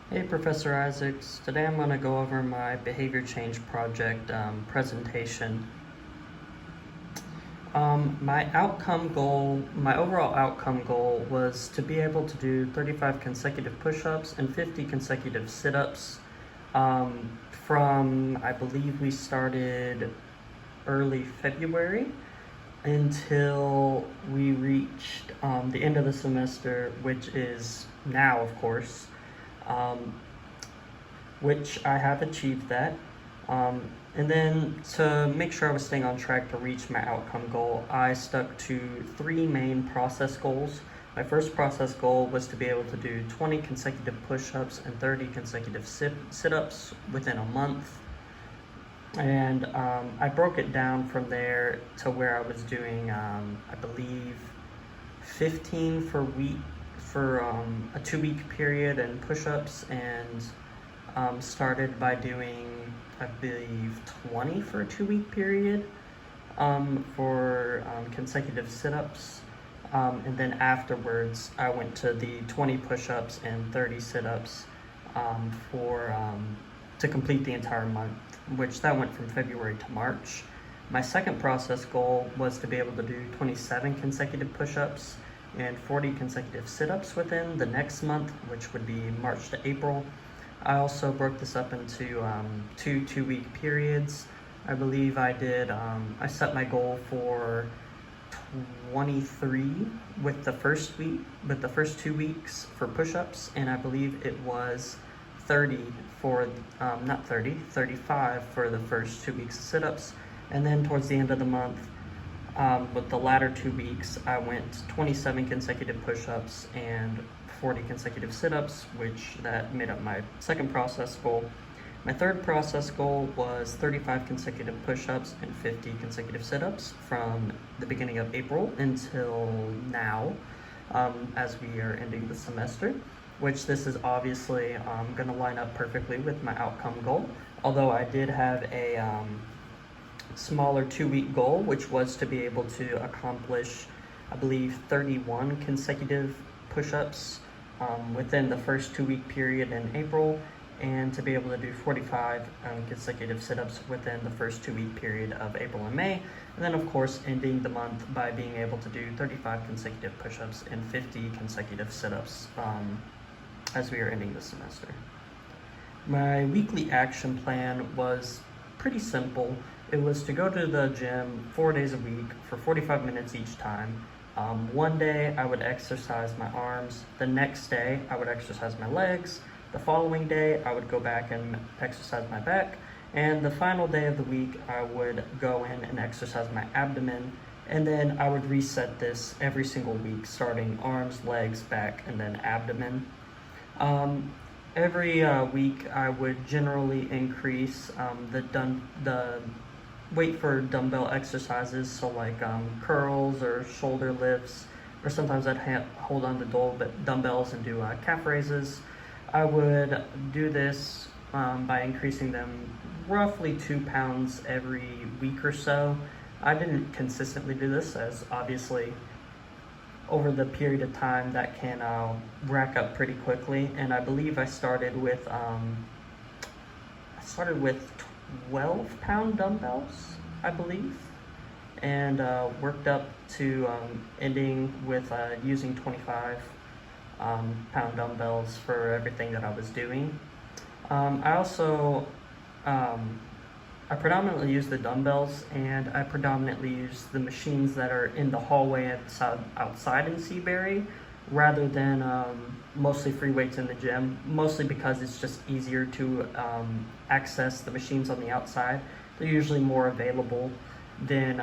Hey, Professor Isaacs. Today I'm going to go over my behavior change project presentation. My overall outcome goal was to be able to do 35 consecutive push-ups and 50 consecutive sit-ups from, I believe we started early February until we reached the end of the semester, which is now, of course. Um, which I have achieved that. And then to make sure I was staying on track to reach my outcome goal, I stuck to three main process goals. My first process goal was to be able to do 20 consecutive push-ups and 30 consecutive sit-ups within a month. And I broke it down from there to where I was doing, I believe, 15 for a 2 week period and push-ups, and started by doing, I believe, 20 for a 2 week period for consecutive sit ups. And then afterwards, I went to the 20 push ups and 30 sit ups to complete the entire month, which that went from February to March. My second process goal was to be able to do 27 consecutive push ups and 40 consecutive sit ups within the next month, which would be March to April. I also broke this up into two 2 week periods. I believe I set my goal for 23 with the first 2 weeks for push-ups, and I believe it was 30 for, not 30, 35 for the first 2 weeks of sit-ups. And then towards the end of the month, with the latter 2 weeks, I went 27 consecutive push-ups and 40 consecutive sit-ups, which that made up my second process goal. My third process goal was 35 consecutive push-ups and 50 consecutive sit-ups from the beginning of April until now, as we are ending the semester, which this is obviously going to line up perfectly with my outcome goal, although I did have a smaller 2 week goal, which was to be able to accomplish, I believe, 31 consecutive push-ups within the first 2 week period in April, and to be able to do 45 consecutive sit-ups within the first 2 week period of April and May, and then of course ending the month by being able to do 35 consecutive push-ups and 50 consecutive sit-ups as we are ending the semester. My weekly action plan was pretty simple. It was to go to the gym 4 days a week for 45 minutes each time. One day I would exercise my arms, the next day I would exercise my legs, the following day I would go back and exercise my back, and the final day of the week I would go in and exercise my abdomen, and then I would reset this every single week, starting arms, legs, back, and then abdomen. Every week I would generally increase the weight for dumbbell exercises, so like curls or shoulder lifts, or sometimes I'd hold on to dumbbells and do calf raises. I would do this by increasing them roughly 2 pounds every week or so. I didn't consistently do this, as obviously over the period of time that can rack up pretty quickly, and I believe I started with 12-pound dumbbells, I believe, and worked up to ending with using 25-pound dumbbells for everything that I was doing. I predominantly use the dumbbells, and I predominantly use the machines that are in the hallway outside in Seabury, rather than mostly free weights in the gym, mostly because it's just easier to access the machines on the outside. They're usually more available than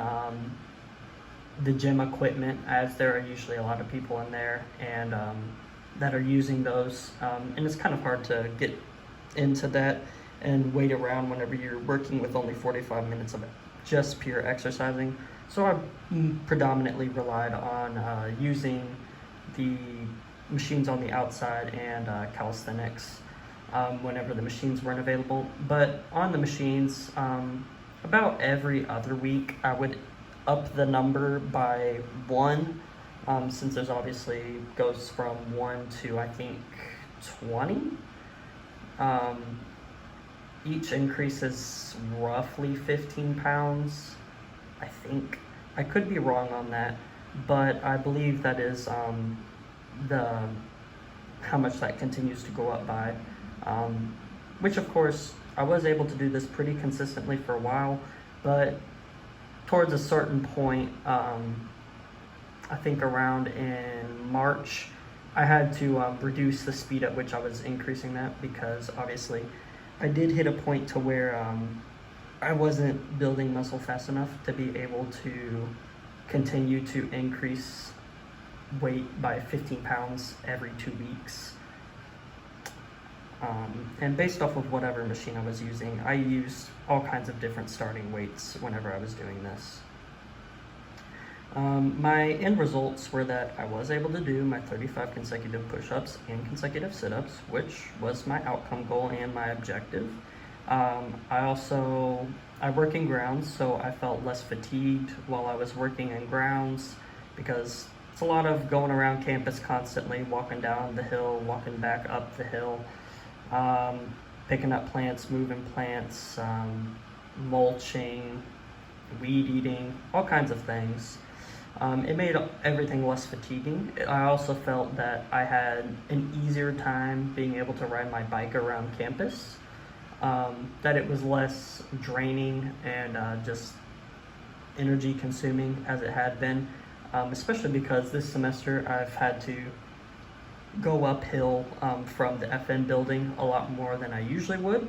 the gym equipment, as there are usually a lot of people in there and that are using those, and it's kind of hard to get into that and wait around whenever you're working with only 45 minutes of just pure exercising. So I predominantly relied on using the machines on the outside and calisthenics whenever the machines weren't available. But on the machines, about every other week, I would up the number by one, since there's obviously goes from 1 to, I think, 20. Um, each increase is roughly 15 pounds, I think. I could be wrong on that, but I believe that is the how much that continues to go up by. Which of course I was able to do this pretty consistently for a while, but towards a certain point, I think around in March, I had to reduce the speed at which I was increasing that, because obviously I did hit a point to where I wasn't building muscle fast enough to be able to continue to increase weight by 15 pounds every 2 weeks. And based off of whatever machine I was using, I used all kinds of different starting weights whenever I was doing this. My end results were that I was able to do my 35 consecutive push-ups and consecutive sit-ups, which was my outcome goal and my objective. I work in grounds, so I felt less fatigued while I was working in grounds, because it's a lot of going around campus constantly, walking down the hill, walking back up the hill, picking up plants, moving plants, mulching, weed eating, all kinds of things. It made everything less fatiguing. I also felt that I had an easier time being able to ride my bike around campus, that it was less draining and just energy consuming as it had been, especially because this semester I've had to go uphill from the FN building a lot more than I usually would,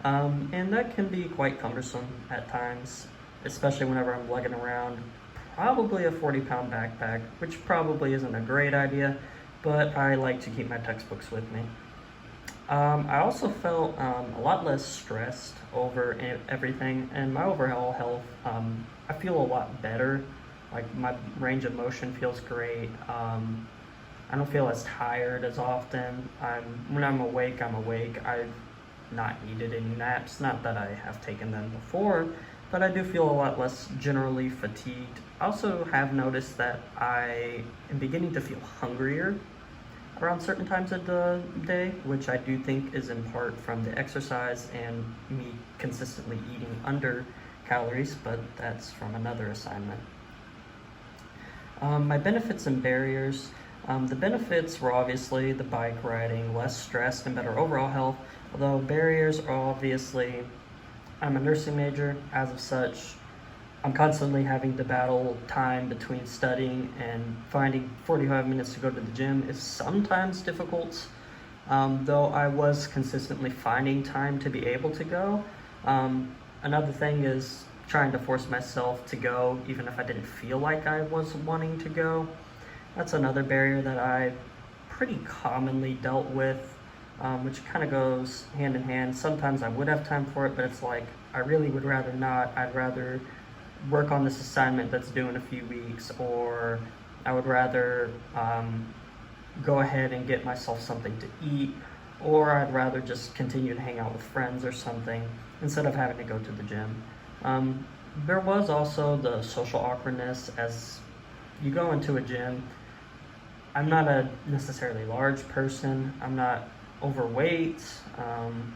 and that can be quite cumbersome at times, especially whenever I'm lugging around probably a 40-pound backpack, which probably isn't a great idea, but I like to keep my textbooks with me. I also felt a lot less stressed over everything, and my overall health, I feel a lot better. Like, my range of motion feels great. I don't feel as tired as often. When I'm awake, I'm awake. I've not needed any naps. Not that I have taken them before, but I do feel a lot less generally fatigued. I also have noticed that I am beginning to feel hungrier around certain times of the day, which I do think is in part from the exercise and me consistently eating under calories, but that's from another assignment. My benefits and barriers. The benefits were obviously the bike riding, less stress, and better overall health, although barriers are obviously, I'm a nursing major. As of such, I'm constantly having to battle time between studying, and finding 45 minutes to go to the gym is sometimes difficult, though I was consistently finding time to be able to go. Another thing is trying to force myself to go even if I didn't feel like I was wanting to go. That's another barrier that I pretty commonly dealt with, which kind of goes hand in hand. Sometimes I would have time for it, but it's like, I really would rather not. I'd rather work on this assignment that's due in a few weeks, or I would rather go ahead and get myself something to eat, or I'd rather just continue to hang out with friends or something instead of having to go to the gym. There was also the social awkwardness as you go into a gym. I'm not a necessarily large person. I'm not overweight. I'm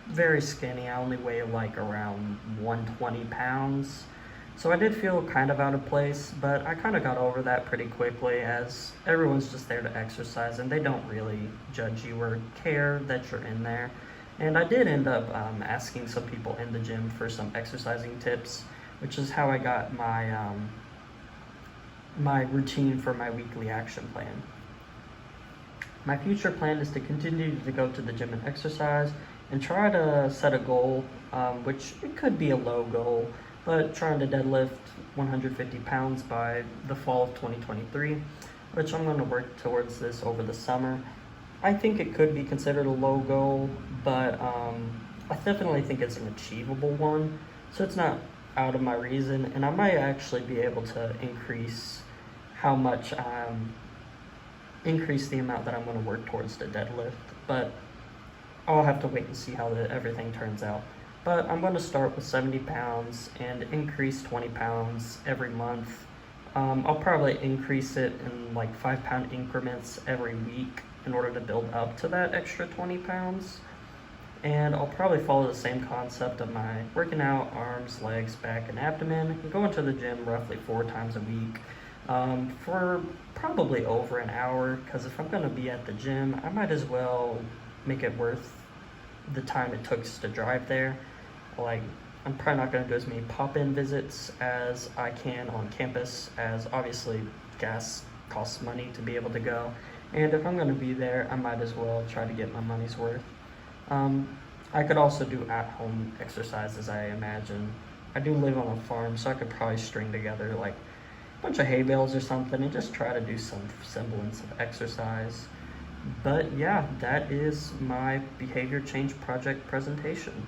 very skinny. I only weigh like around 120 pounds. So I did feel kind of out of place, but I kind of got over that pretty quickly, as everyone's just there to exercise and they don't really judge you or care that you're in there. And I did end up asking some people in the gym for some exercising tips, which is how I got my routine for my weekly action plan. My future plan is to continue to go to the gym and exercise, and try to set a goal, which it could be a low goal, but trying to deadlift 150 pounds by the fall of 2023, which I'm going to work towards this over the summer. I think it could be considered a low goal, but I definitely think it's an achievable one, so it's not out of my reason, and I might actually be able to increase the amount that I'm going to work towards the deadlift, but I'll have to wait and see how everything turns out. But I'm going to start with 70 pounds and increase 20 pounds every month. I'll probably increase it in like 5-pound increments every week in order to build up to that extra 20 pounds. And I'll probably follow the same concept of my working out arms, legs, back, and abdomen, and going to the gym roughly 4 times a week for probably over an hour, because if I'm going to be at the gym, I might as well make it worth the time it took to drive there. Like, I'm probably not going to do as many pop-in visits as I can on campus, as obviously gas costs money to be able to go. And if I'm going to be there, I might as well try to get my money's worth. I could also do at-home exercises, I imagine. I do live on a farm, so I could probably string together like a bunch of hay bales or something and just try to do some semblance of exercise. But yeah, that is my behavior change project presentation.